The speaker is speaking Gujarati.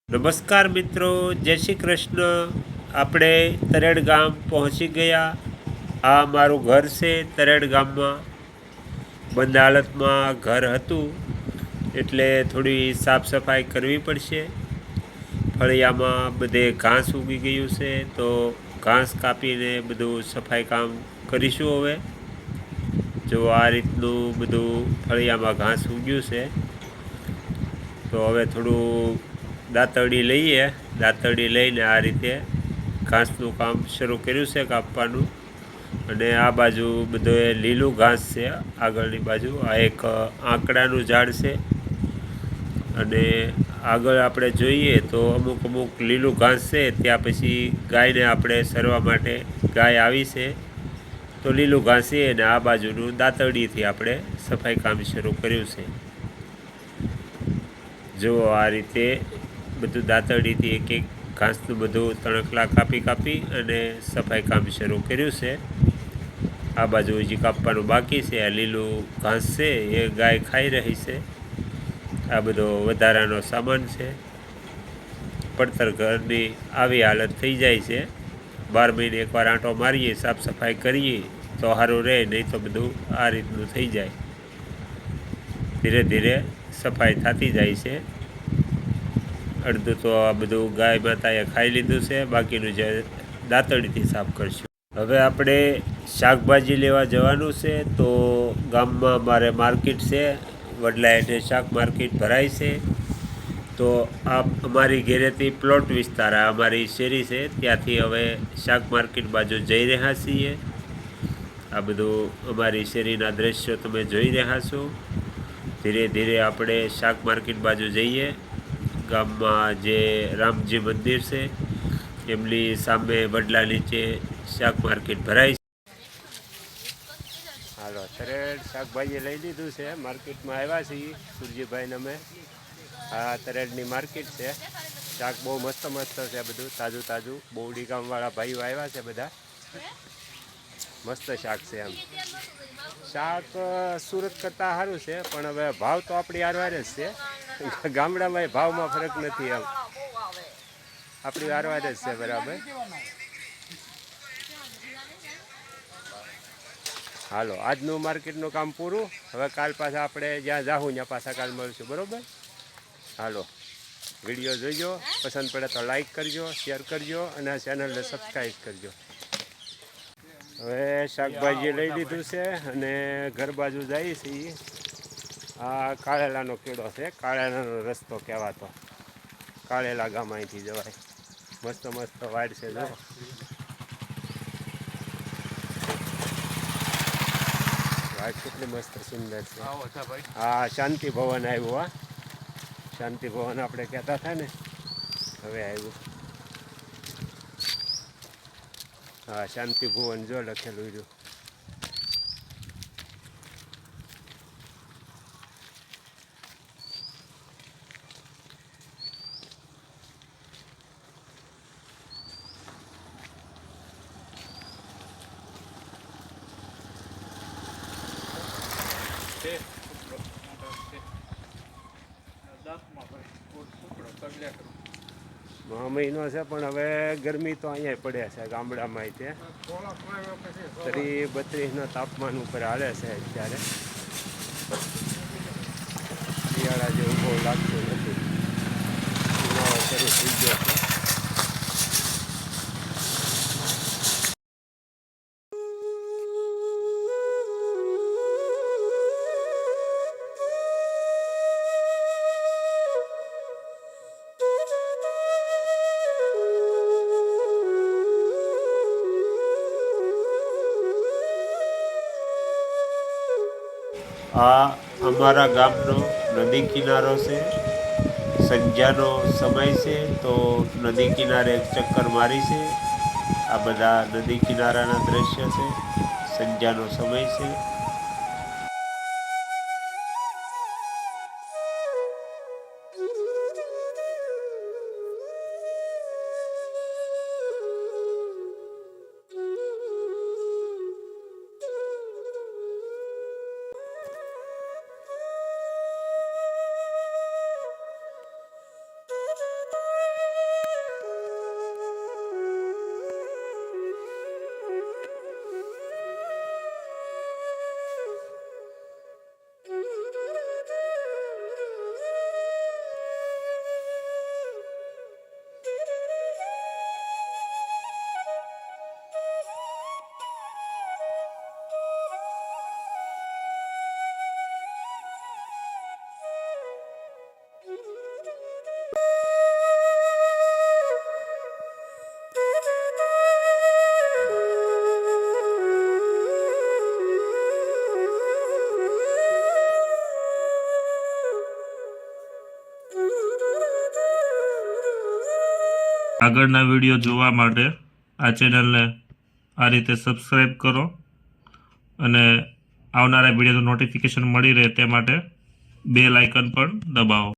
નમસ્કાર મિત્રો, જય શ્રી કૃષ્ણ. આપણે તરેડ ગામ પહોંચી ગયા. આ મારું ઘર છે. તરેડ ગામમાં બંધ હાલતમાં ઘર હતું, એટલે થોડી સાફ સફાઈ કરવી પડશે. ફળિયામાં બધે ઘાસ ઉગી ગયું છે, તો ઘાસ કાપીને બધું સફાઈ કામ કરીશું. હવે જો આ રીતનું બધું ફળિયામાં ઘાસ ઉગ્યું છે, તો હવે થોડું દાંતરડી લઈએ. દાંતરડી લઈને આ રીતે ઘાસનું કામ શરૂ કર્યું છે કાપવાનું. અને આ બાજુ બધું લીલું ઘાસ છે. આગળની બાજુ આ એક આંકડાનું ઝાડ છે, અને આગળ આપણે જોઈએ તો અમુક લીલું ઘાસ છે. ત્યાં પછી ગાયને આપણે સરવા માટે ગાય આવી છે, તો લીલું ઘાસ છે. અને આ બાજુનું દાંતરડીથી આપણે સફાઈ કામ શરૂ કર્યું છે. જો આ રીતે બધું દાંતરડીથી એક એક ઘાસનું બધું તણખલા કાપી અને સફાઈ કામ શરૂ કર્યું છે. આ બાજુ હજી કાપવાનું બાકી છે. આ લીલું ઘાસ છે એ ગાય ખાઈ રહી છે. આ બધો વધારાનો સામાન છે. પડતર ઘરની આવી હાલત થઈ જાય છે. 12 મહિને એકવાર આંટો મારીએ, સાફ સફાઈ કરીએ તો સારું રહે, નહીં તો બધું આ રીતનું થઈ જાય. ધીરે ધીરે સફાઈ થતી જાય છે. અડધું તો આ બધું ગાય માતાએ ખાઈ લીધું છે, બાકીનું જે દાંતરડીથી સાફ કરશું. હવે આપણે શાકભાજી લેવા જવાનું છે. તો ગામમાં મારે માર્કેટ છે, વડલા હેઠે શાક માર્કેટ ભરાય છે. તો આ અમારી ઘેરેથી પ્લોટ વિસ્તાર, આ અમારી શેરી છે, ત્યાંથી હવે શાક માર્કેટ બાજુ જઈ રહ્યા છીએ. આ બધું અમારી શેરીના દ્રશ્યો તમે જોઈ રહ્યા છો. ધીરે ધીરે આપણે શાક માર્કેટ બાજુ જઈએ. ગામમાં જે રામજી મંદિર છે એમની સામે વડલા નીચે શાક માર્કેટ ભરાય છે. હાલો, તરેડ શાકભાજી લઈ લીધું છે. માર્કેટમાં આવ્યા છીએ સુરજીભાઈને અમે. આ તરેડની માર્કેટ છે. શાક બહુ મસ્ત છે, બધું તાજું તાજું. બોવડી ગામવાળા ભાઈઓ આવ્યા છે બધા. મસ્ત શાક છે. એમ શાક સુરત કરતાં સારું છે, પણ હવે ભાવ તો આપણી હારવાર જ છે. ગામડામાં ભાવમાં ફરક નથી. એમ આપણી હારવાર જ છે. બરાબર. હાલો, આજનું માર્કેટનું કામ પૂરું. હવે કાલ પાછા આપણે જ્યાં જાઉં ત્યાં પાછા કાલ મળશું. બરાબર. હાલો, વિડીયો જોઈજો. પસંદ પડે તો લાઈક કરજો, શેર કરજો અને આ ચેનલને સબસ્ક્રાઈબ કરજો. હવે શાકભાજી લઈ લીધું છે અને ઘર બાજુ જઈએ છીએ. આ કાળેલાનો કેળો છે. કાળેલાનો રસ્તો કહેવાતો. કાળેલા ગામ અહીંથી જવાય. મસ્ત વાડ છે. જો વાડ કેટલી મસ્ત સુંદર છે. હા, શાંતિ ભવન આવ્યું. હા, શાંતિ ભવન આપણે કહેતા હતા ને, હવે આવ્યું. હા, શાંતિ ભુવન જો લખેલું રહ્યું. મહિનો છે, પણ હવે ગરમી તો અહીંયા પડે છે ગામડામાં. તે 32 તાપમાન ઉપર હાલે છે અત્યારે. શિયાળા જેવું બહુ લાગતું નથી. ઉનાળો શરૂ થઈ ગયો છે. આ અમારા ગામનો નદી કિનારો છે. સંધ્યાનો સમય છે, તો નદી કિનારે એક ચક્કર મારી છે. આ બધા નદી કિનારાના દ્રશ્ય છે. સંધ્યાનો સમય છે. આગળના વિડીયો જોવા માટે આ ચેનલને આ રીતે સબસ્ક્રાઈબ કરો અને આવનારા વિડીયોનું નોટિફિકેશન મળી રહે તે માટે બેલ આઇકન પણ દબાવો.